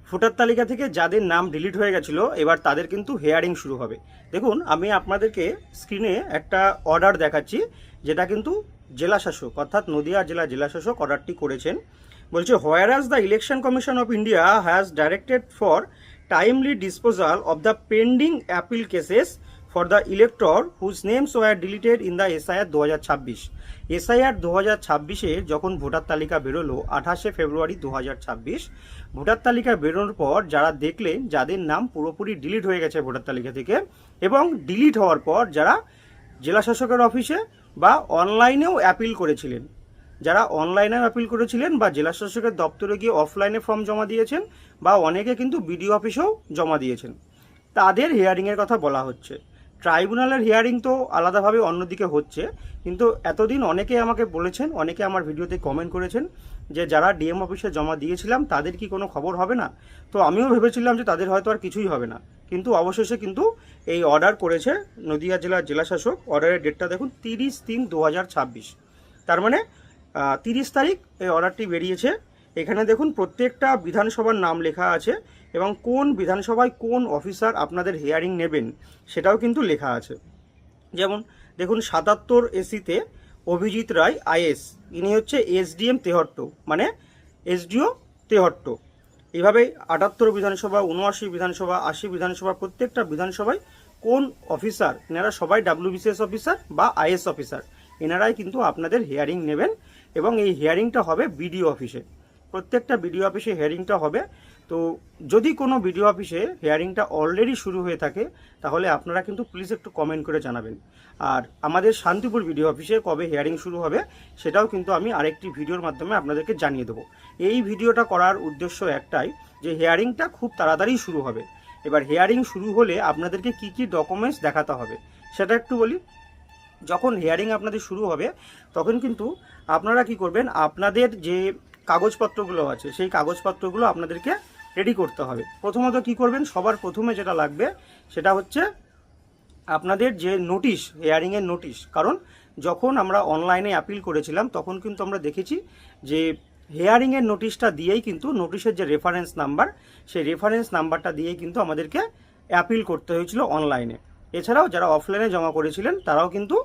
Voter তালিকা থেকে যাদের নাম ডিলিট হয়ে গেছিলো এবার তাদের কিন্তু হেয়ারিং শুরু হবে। দেখুন, আমি আপনাদেরকে স্ক্রিনে একটা অর্ডার দেখাচ্ছি, যেটা কিন্তু জেলাশাসক অর্থাৎ নদিয়া জেলাশাসক অর্ডারটি করেছেন। বলছে, whereas the election commission of India has directed for timely disposal of the pending appeal cases for the elector whose names were deleted in the SIR 2026। SIR 2026-এ যখন ভোটার তালিকা বেরোলো 28শে ফেব্রুয়ারি 2026, ভোটার তালিকা বেরোনোর পর যারা দেখলেন যাদের নাম পুরোপুরি ডিলিট হয়ে গেছে ভোটার তালিকা থেকে, এবং ডিলিট হওয়ার পর যারা জেলাশাসকের অফিসে বা অনলাইনেও অ্যাপিল করেছিলেন, যারা অনলাইনেও অ্যাপিল করেছিলেন বা জেলাশাসকের দপ্তরে গিয়ে অফলাইনে ফর্ম জমা দিয়েছেন বা অনেকে কিন্তু বিডিও অফিসেও জমা দিয়েছেন, তাদের হিয়ারিংয়ের কথা বলা হচ্ছে। ট্রাইব্যুনালের হিয়ারিং তো আলাদাভাবে অন্যদিকে হচ্ছে, কিন্তু এতদিন অনেকে আমাকে বলেছেন, অনেকে আমার ভিডিওতে কমেন্ট করেছেন যে যারা ডিএম অফিসে জমা দিয়েছিলাম তাদের কি কোনো খবর হবে না। তো আমিও ভেবেছিলাম যে তাদের হয়তো আর কিছুই হবে না, কিন্তু অবশেষে কিন্তু এই অর্ডার করেছে নদিয়া জেলাশাসক। অর্ডারের ডেটটা দেখুন, 30/3/2026। তার মানে 30 তারিখ এই অর্ডারটি বেরিয়েছে। এখানে দেখুন প্রত্যেকটা বিধানসভার নাম লেখা আছে এবং কোন বিধানসভায় কোন অফিসার আপনাদের হিয়ারিং নেবেন সেটাও কিন্তু লেখা আছে। যেমন দেখুন 77 এসিতে অভিজিৎ রায় আইএস, ইনি হচ্ছে এসডিএম তেহট্ট, মানে এসডিও তেহট্ট। এইভাবে 78 বিধানসভা, 79 বিধানসভা, 80 বিধানসভা, প্রত্যেকটা বিধানসভায় কোন অফিসার, এনারা সবাই ডাব্লিউবিসিএস অফিসার বা আইএস অফিসার, এনারাই কিন্তু আপনাদের হিয়ারিং নেবেন। এবং এই হিয়ারিংটা হবে বিডিও অফিসে, প্রত্যেকটা বিডিও অফিসে হিয়ারিংটা হবে। তো যদি কোনো বিডিও অফিসে হিয়ারিংটা অলরেডি শুরু হয়ে থাকে তাহলে আপনারা কিন্তু প্লিজ একটু কমেন্ট করে জানাবেন। আর আমাদের শান্তিপুর বিডিও অফিসে কবে হিয়ারিং শুরু হবে সেটাও কিন্তু আমি আরেকটি ভিডিওর মাধ্যমে আপনাদেরকে জানিয়ে দেবো। এই ভিডিওটা করার উদ্দেশ্য একটাই, যে হিয়ারিংটা খুব তাড়াতাড়ি শুরু হবে। এবার হিয়ারিং শুরু হলে আপনাদেরকে কি কি ডকুমেন্টস দেখাতে হবে সেটা একটু বলি। যখন হিয়ারিং আপনাদের শুরু হবে তখন কিন্তু আপনারা কি করবেন, আপনাদের যে কাগজপত্রগুলো আছে সেই কাগজপত্রগুলো আপনাদেরকে রেডি করতে হবে। প্রথমত কি করবেন, সবার প্রথমে যেটা লাগবে সেটা হচ্ছে আপনাদের যে নোটিশ, হিয়ারিংয়ের নোটিশ। কারণ যখন আমরা অনলাইনে অ্যাপিল করেছিলাম তখন কিন্তু আমরা দেখেছি যে হিয়ারিংয়ের নোটিশটা দিয়েই কিন্তু, নোটিশের যে রেফারেন্স নাম্বার, সেই রেফারেন্স নাম্বারটা দিয়েই কিন্তু আমাদেরকে অ্যাপিল করতে হয়েছিল অনলাইনে। এছাড়াও যারা অফলাইনে জমা করেছিলেন তারাও কিন্তু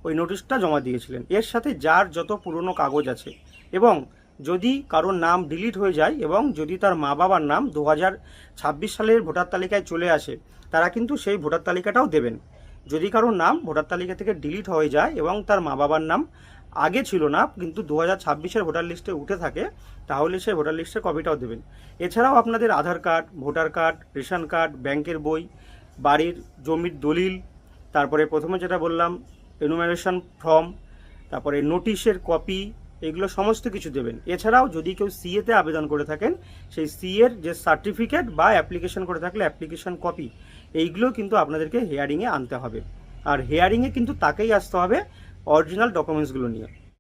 ওই নোটিশটা জমা দিয়েছিলেন। এর সাথে যার যত পুরনো কাগজ আছে, এবং যদি কারোর নাম ডিলিট হয়ে যায় এবং যদি তার মা বাবার নাম 2026 সালের ভোটার তালিকায় চলে আসে, তারা কিন্তু সেই ভোটার তালিকাটাও দেবেন। যদি কারোর নাম ভোটার তালিকা থেকে ডিলিট হয়ে যায় এবং তার মা বাবার নাম আগে ছিল না কিন্তু 2026-এর ভোটার লিস্টে উঠে থাকে, তাহলে সেই ভোটার লিস্টের কপিটাও দেবেন। এছাড়াও আপনাদের Aadhaar card, voter card, ration card, ব্যাংকের বই, বাড়ির জমির দলিল, তারপরে প্রথমে যেটা বললাম এনুমারেশন ফর্ম, তারপরে নোটিশের কপি, এগুলো সমস্ত কিছু দেবেন। এছাড়াও যদি কেউ সিএতে আবেদন করে থাকেন সেই সিএর যে সার্টিফিকেট বা অ্যাপ্লিকেশন করে থাকলে অ্যাপ্লিকেশন কপি, এইগুলো কিন্তু আপনাদেরকে হিয়ারিংয়ে আনতে হবে। আর হিয়ারিংয়ে কিন্তু তাকেই আসতে হবে অরিজিনাল ডকুমেন্টসগুলো নিয়ে।